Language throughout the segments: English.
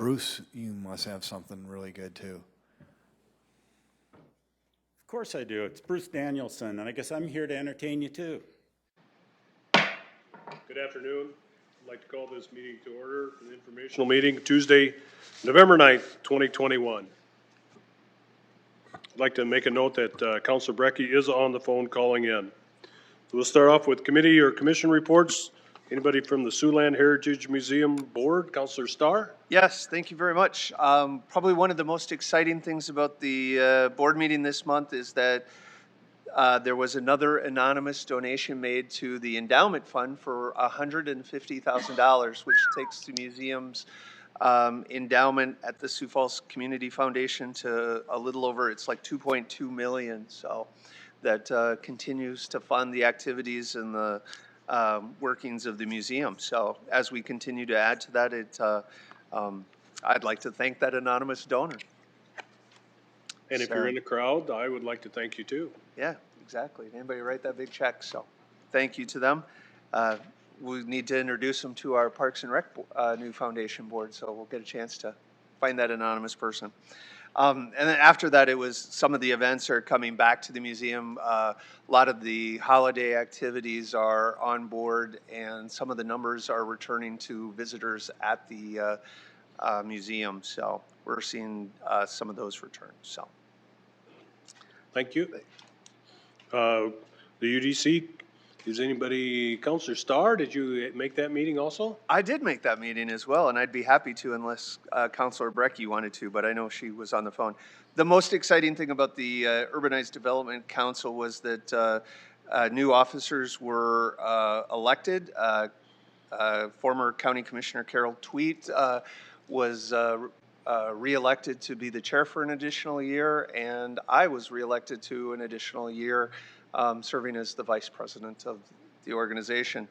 Bruce, you must have something really good too. Of course I do. It's Bruce Danielson, and I guess I'm here to entertain you too. Good afternoon. I'd like to call this meeting to order, an informational meeting, Tuesday, November 9th, 2021. I'd like to make a note that Councilor Brecky is on the phone calling in. So we'll start off with committee or commission reports. Anybody from the Siouxland Heritage Museum Board? Councilor Starr? Yes, thank you very much. Probably one of the most exciting things about the board meeting this month is that there was another anonymous donation made to the endowment fund for $150,000, which takes the museum's endowment at the Sioux Falls Community Foundation to a little over, it's like 2.2 million. So that continues to fund the activities and the workings of the museum. So as we continue to add to that, I'd like to thank that anonymous donor. And if you're in the crowd, I would like to thank you too. Yeah, exactly. Anybody write that big check? So thank you to them. We need to introduce them to our Parks and Rec new foundation board, so we'll get a chance to find that anonymous person. And then after that, it was some of the events are coming back to the museum. A lot of the holiday activities are on board, and some of the numbers are returning to visitors at the museum. So we're seeing some of those returns. So thank you. The UDC, is anybody, Councilor Starr, did you make that meeting also? I did make that meeting as well, and I'd be happy to unless Councilor Brecky wanted to, but I know she was on the phone. The most exciting thing about the Urbanized Development Council was that new officers were elected. Former County Commissioner Carol Tweet was re-elected to be the chair for an additional year, and I was re-elected to an additional year, serving as the vice president of the organization.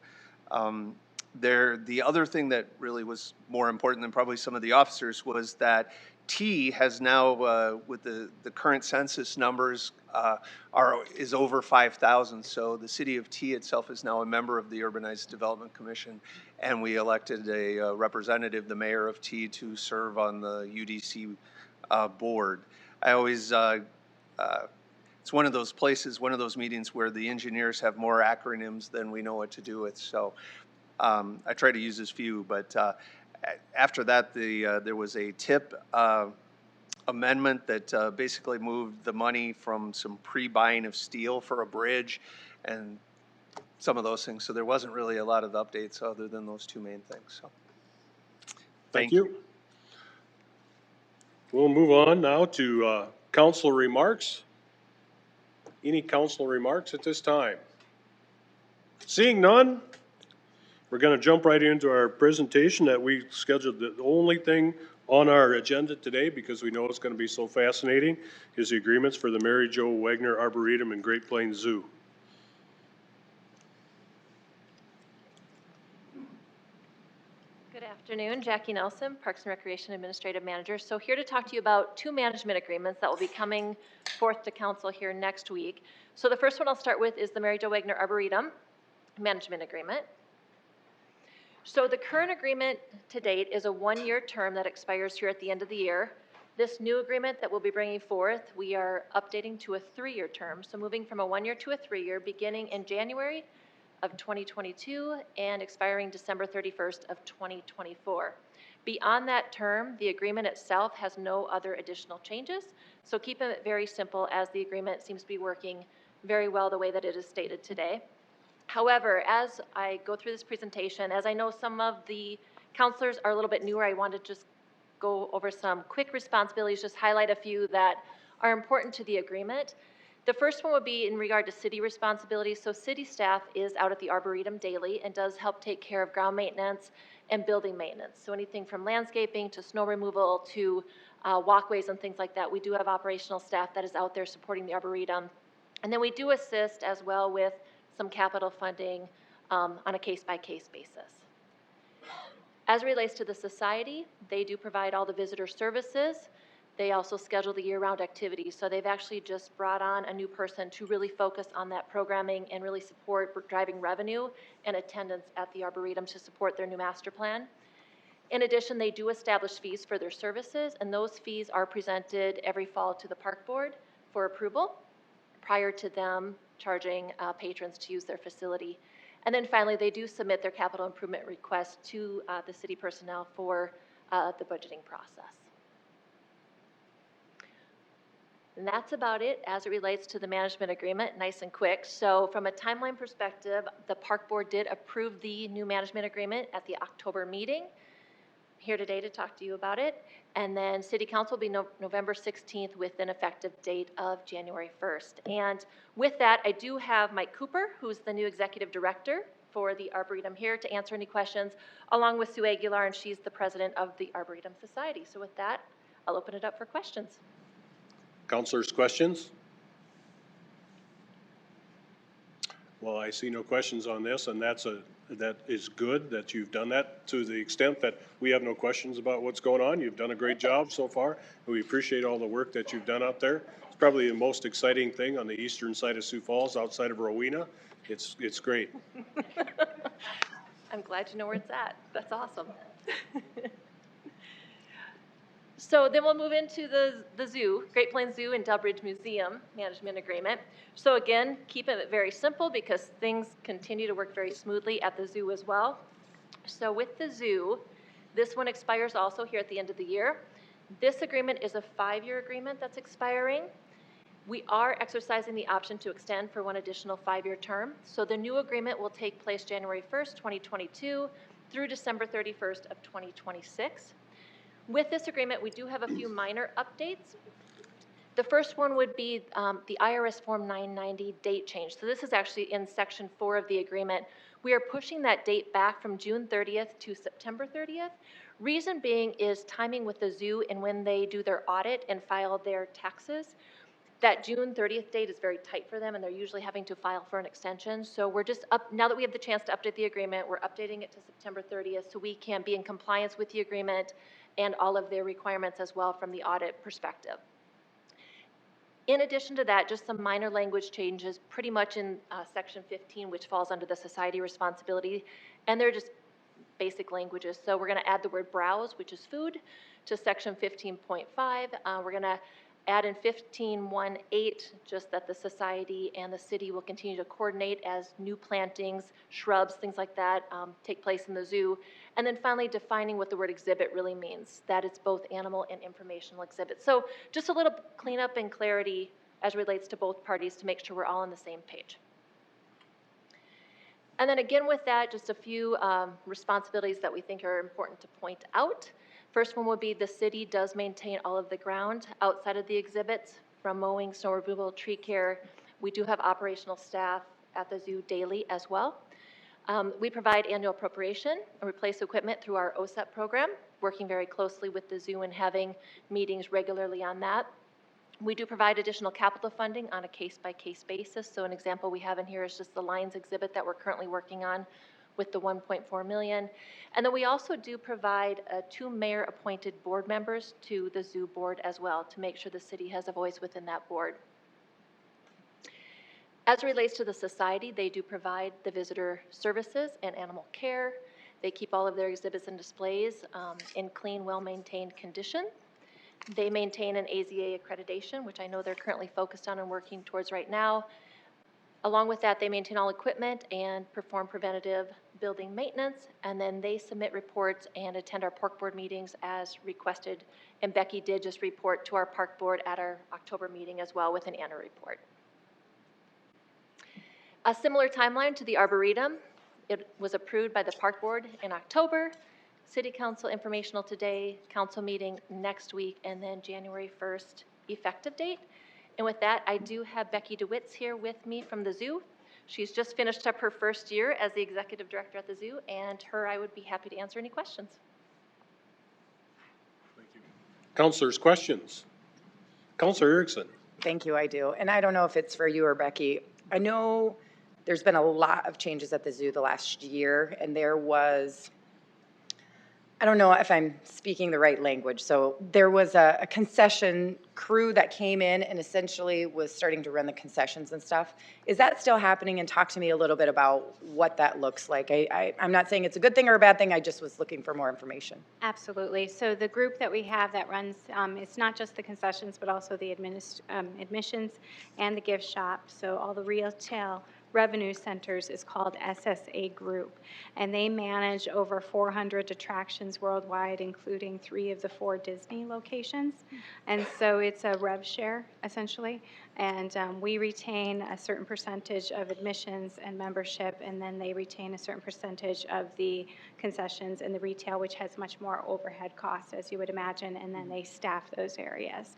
The other thing that really was more important than probably some of the officers was that T has now, with the current census numbers, is over 5,000. So the city of T itself is now a member of the Urbanized Development Commission, and we elected a representative, the mayor of T, to serve on the UDC board. I always, it's one of those places, one of those meetings where the engineers have more acronyms than we know what to do with. So I try to use as few, but after that, there was a TIP amendment that basically moved the money from some pre-buying of steel for a bridge and some of those things. So there wasn't really a lot of updates other than those two main things. So Thank you. We'll move on now to council remarks. Any council remarks at this time? Seeing none, we're going to jump right into our presentation that we scheduled. The only thing on our agenda today, because we know it's going to be so fascinating, is the agreements for the Mary Jo Wagner Arboretum and Great Plains Zoo. Good afternoon, Jackie Nelson, Parks and Recreation Administrative Manager. So here to talk to you about two management agreements that will be coming forth to council here next week. So the first one I'll start with is the Mary Jo Wagner Arboretum Management Agreement. So the current agreement to date is a one-year term that expires here at the end of the year. This new agreement that we'll be bringing forth, we are updating to a 3-year term. So moving from a 1-year to a 3-year, beginning in January of 2022 and expiring December 31st of 2024. Beyond that term, the agreement itself has no other additional changes. So keeping it very simple, as the agreement seems to be working very well the way that it is stated today. However, as I go through this presentation, as I know some of the counselors are a little bit newer, I want to just go over some quick responsibilities, just highlight a few that are important to the agreement. The first one would be in regard to city responsibilities. So city staff is out at the Arboretum daily and does help take care of ground maintenance and building maintenance. So anything from landscaping to snow removal to walkways and things like that. We do have operational staff that is out there supporting the Arboretum. And then we do assist as well with some capital funding on a case-by-case basis. As it relates to the society, they do provide all the visitor services. They also schedule the year-round activities. So they've actually just brought on a new person to really focus on that programming and really support driving revenue and attendance at the Arboretum to support their new master plan. In addition, they do establish fees for their services, and those fees are presented every fall to the park board for approval prior to them charging patrons to use their facility. And then finally, they do submit their capital improvement request to the city personnel for the budgeting process. And that's about it as it relates to the management agreement, nice and quick. So from a timeline perspective, the park board did approve the new management agreement at the October meeting. Here today to talk to you about it. And then city council will be November 16th with an effective date of January 1st. And with that, I do have Mike Cooper, who's the new executive director for the Arboretum, here to answer any questions, along with Sue Aguilar, and she's the president of the Arboretum Society. So with that, I'll open it up for questions. Councilors, questions? Well, I see no questions on this, and that is good that you've done that to the extent that we have no questions about what's going on. You've done a great job so far, and we appreciate all the work that you've done out there. It's probably the most exciting thing on the eastern side of Sioux Falls, outside of Rowena. It's great. I'm glad you know where it's at. That's awesome. So then we'll move into the zoo, Great Plains Zoo and Dubridge Museum Management Agreement. So again, keeping it very simple because things continue to work very smoothly at the zoo as well. So with the zoo, this one expires also here at the end of the year. This agreement is a 5-year agreement that's expiring. We are exercising the option to extend for one additional 5-year term. So the new agreement will take place January 1st, 2022 through December 31st of 2026. With this agreement, we do have a few minor updates. The first one would be the IRS Form 990 date change. So this is actually in Section 4 of the agreement. We are pushing that date back from June 30th to September 30th. Reason being is timing with the zoo and when they do their audit and file their taxes. That June 30th date is very tight for them, and they're usually having to file for an extension. So we're just now that we have the chance to update the agreement, we're updating it to September 30th so we can be in compliance with the agreement and all of their requirements as well from the audit perspective. In addition to that, just some minor language changes pretty much in Section 15, which falls under the society responsibility, and they're just basic languages. So we're going to add the word browse, which is food, to Section 15.5. We're going to add in 15.1.8, just that the society and the city will continue to coordinate as new plantings, shrubs, things like that take place in the zoo. And then finally defining what the word exhibit really means, that it's both animal and informational exhibit. So just a little cleanup and clarity as relates to both parties to make sure we're all on the same page. And then again with that, just a few responsibilities that we think are important to point out. First one would be the city does maintain all of the ground outside of the exhibits, from mowing, snow removal, tree care. We do have operational staff at the zoo daily as well. We provide annual appropriation and replace equipment through our OSEP program, working very closely with the zoo and having meetings regularly on that. We do provide additional capital funding on a case-by-case basis. So an example we have in here is just the Lions exhibit that we're currently working on with the $1.4 million. And then we also do provide 2 mayor-appointed board members to the zoo board as well to make sure the city has a voice within that board. As it relates to the society, they do provide the visitor services and animal care. They keep all of their exhibits and displays in clean, well-maintained condition. They maintain an AZA accreditation, which I know they're currently focused on and working towards right now. Along with that, they maintain all equipment and perform preventative building maintenance, and then they submit reports and attend our park board meetings as requested. And Becky did just report to our park board at our October meeting as well with an annual report. A similar timeline to the Arboretum. It was approved by the park board in October, city council informational today, council meeting next week, and then January 1st effective date. And with that, I do have Becky DeWitts here with me from the zoo. She's just finished up her first year as the executive director at the zoo, and I would be happy to answer any questions. Thank you. Councilors, questions? Councilor Erickson. Thank you, I do. And I don't know if it's for you or Becky. I know there's been a lot of changes at the zoo the last year, and there was I don't know if I'm speaking the right language. So there was a concession crew that came in and essentially was starting to run the concessions and stuff. Is that still happening? And talk to me a little bit about what that looks like. I'm not saying it's a good thing or a bad thing. I just was looking for more information. Absolutely. So the group that we have that runs, it's not just the concessions, but also the admissions and the gift shop. So all the retail revenue centers is called SSA Group, and they manage over 400 attractions worldwide, including 3 of the 4 Disney locations. And so it's a rev share, essentially, and we retain a certain percentage of admissions and membership, and then they retain a certain percentage of the concessions and the retail, which has much more overhead costs, as you would imagine, and then they staff those areas.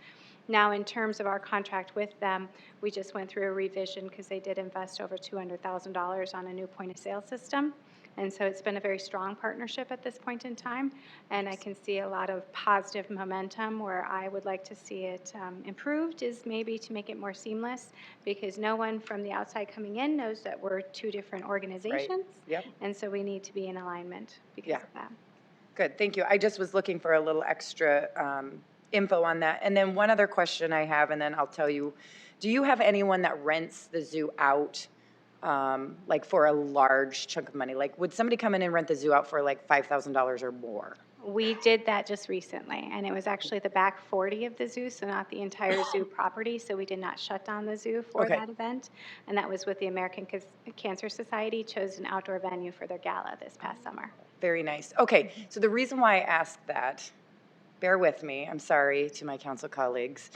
Now, in terms of our contract with them, we just went through a revision because they did invest over $200,000 on a new point-of-sale system. And so it's been a very strong partnership at this point in time, and I can see a lot of positive momentum. Where I would like to see it improved is maybe to make it more seamless, because no one from the outside coming in knows that we're 2 different organizations. Yep. And so we need to be in alignment because of that. Good, thank you. I just was looking for a little extra info on that. And then one other question I have, and then I'll tell you, do you have anyone that rents the zoo out, like for a large chunk of money? Like, would somebody come in and rent the zoo out for like $5,000 or more? We did that just recently, and it was actually the back 40 of the zoo, so not the entire zoo property, so we did not shut down the zoo for Okay. that event. And that was with the American Cancer Society, chose an outdoor venue for their gala this past summer. Very nice. Okay, so the reason why I asked that, bear with me, I'm sorry to my council colleagues.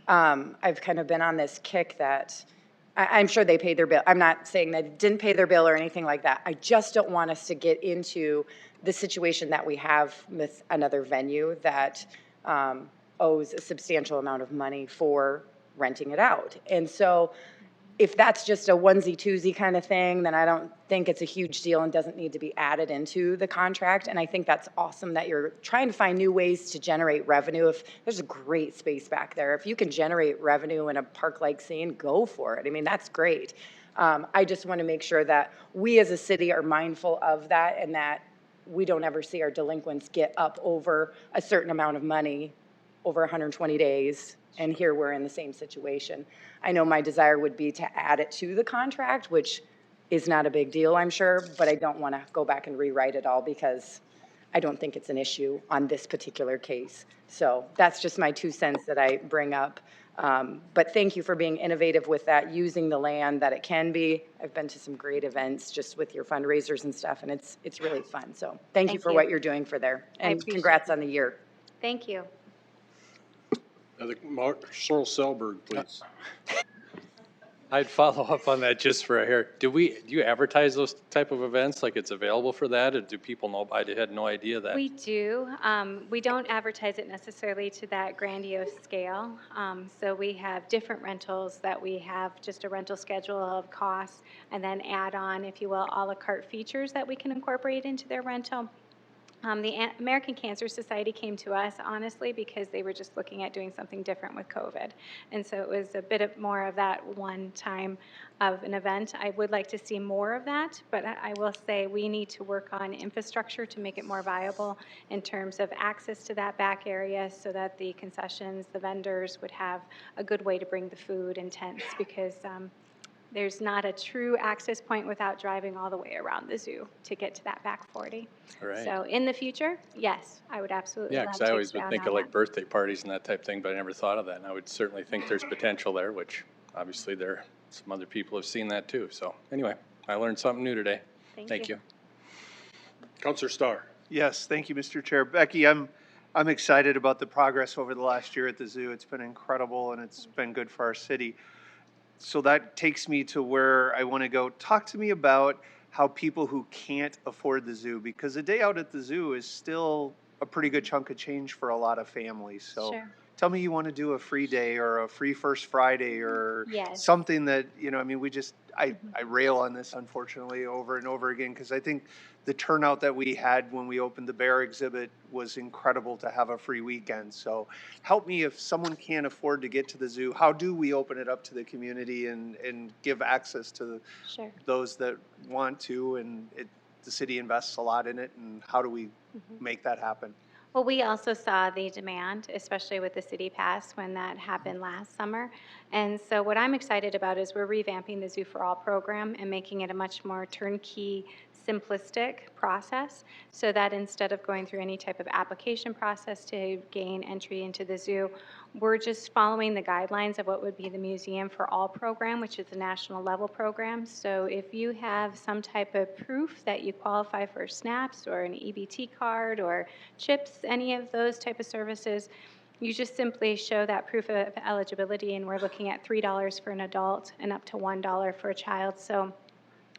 I've kind of been on this kick that I'm sure they paid their bill. I'm not saying they didn't pay their bill or anything like that. I just don't want us to get into the situation that we have with another venue that owes a substantial amount of money for renting it out. And so if that's just a onesie twosie kind of thing, then I don't think it's a huge deal and doesn't need to be added into the contract. And I think that's awesome that you're trying to find new ways to generate revenue. If there's a great space back there, if you can generate revenue in a park-like scene, go for it. I mean, that's great. I just want to make sure that we as a city are mindful of that, and that we don't ever see our delinquents get up over a certain amount of money over 120 days. And here we're in the same situation. I know my desire would be to add it to the contract, which is not a big deal, I'm sure, but I don't want to go back and rewrite it all because I don't think it's an issue on this particular case. So that's just my 2 cents that I bring up. But thank you for being innovative with that, using the land that it can be. I've been to some great events just with your fundraisers and stuff, and it's really fun. So thank you for what you're doing for there. And appreciate congrats on the year. Thank you. Marshall Selberg, please. I'd follow up on that just for a hair. Do you advertise those type of events, like it's available for that, or do people know? I had no idea that. We do. We don't advertise it necessarily to that grandiose scale. So we have different rentals that we have just a rental schedule of costs, and then add on, if you will, a la carte features that we can incorporate into their rental. The American Cancer Society came to us, honestly, because they were just looking at doing something different with COVID. And so it was a bit more of that one time of an event. I would like to see more of that, but I will say we need to work on infrastructure to make it more viable in terms of access to that back area, so that the concessions, the vendors would have a good way to bring the food and tents, because there's not a true access point without driving all the way around the zoo to get to that back 40. Right. So in the future, yes, I would absolutely Yeah, love because to I always would expound think on of like that. birthday parties and that type thing, but I never thought of that. And I would certainly think there's potential there, which obviously some other people have seen that too. So anyway, I learned something new today. Thank you. Counselor Starr. Yes, thank you, Mr. Chair. Becky, I'm excited about the progress over the last year at the zoo. It's been incredible, and it's been good for our city. So that takes me to where I want to go. Talk to me about how people who can't afford the zoo, because a day out at the zoo is still a pretty good chunk of change for a lot of families. So Sure. tell me you want to do a free day or a free First Friday or Yes. something that, I mean, I rail on this, unfortunately, over and over again, because I think the turnout that we had when we opened the bear exhibit was incredible to have a free weekend. So help me, if someone can't afford to get to the zoo, how do we open it up to the community and give access to Sure. those that want to? And the city invests a lot in it, and how do we make that happen? Well, we also saw the demand, especially with the City Pass, when that happened last summer. And so what I'm excited about is we're revamping the Zoo for All program and making it a much more turnkey, simplistic process, so that instead of going through any type of application process to gain entry into the zoo, we're just following the guidelines of what would be the Museum for All program, which is a national level program. So if you have some type of proof that you qualify for SNAPs or an EBT card or CHIPS, any of those type of services, you just simply show that proof of eligibility, and we're looking at $3 for an adult and up to $1 for a child. So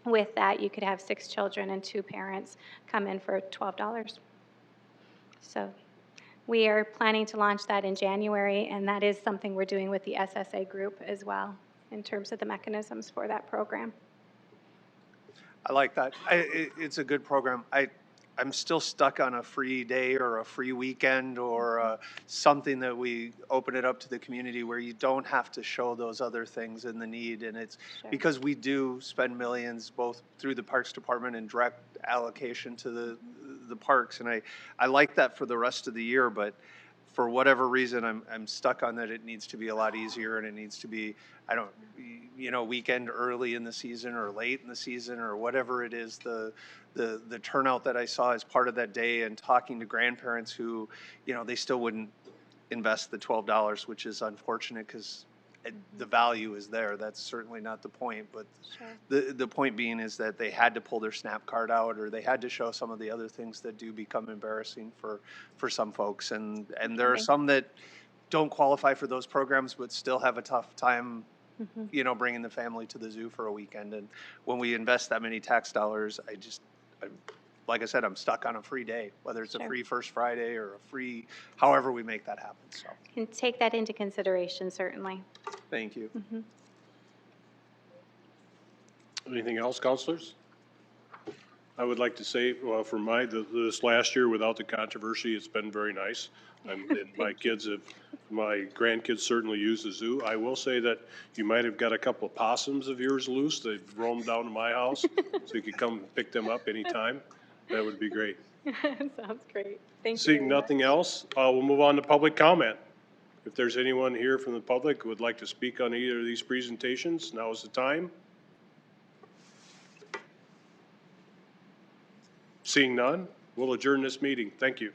with that, you could have 6 children and 2 parents come in for $12. So we are planning to launch that in January, and that is something we're doing with the SSA group as well in terms of the mechanisms for that program. I like that. It's a good program. I'm still stuck on a free day or a free weekend or something that we open it up to the community where you don't have to show those other things and the need. And it's because we do spend millions both through the Parks Department and direct allocation to the parks. And I like that for the rest of the year, but for whatever reason, I'm stuck on that. It needs to be a lot easier, and it needs to be, weekend early in the season or late in the season or whatever it is. The turnout that I saw as part of that day, and talking to grandparents who, they still wouldn't invest the $12, which is unfortunate because the value is there. That's certainly not the point, but the point being is that they had to pull their SNAP card out, or they had to show some of the other things that do become embarrassing for some folks. And there are some that don't qualify for those programs but still have a tough time bringing the family to the zoo for a weekend. And when we invest that many tax dollars, like I said, I'm stuck on a free day, whether it's a free First Friday or a free, however we make that happen. So And take that into consideration, certainly. thank you. Anything else, councilors? I would like to say, well, for this last year, without the controversy, it's been very nice. And my grandkids certainly use the zoo. I will say that you might have got a couple of possums of yours loose. They've roamed down to my house, so you could come pick them up anytime. That would be great. Sounds great. Thank you. Seeing nothing else, we'll move on to public comment. If there's anyone here from the public who would like to speak on either of these presentations, now is the time. Seeing none, we'll adjourn this meeting. Thank you.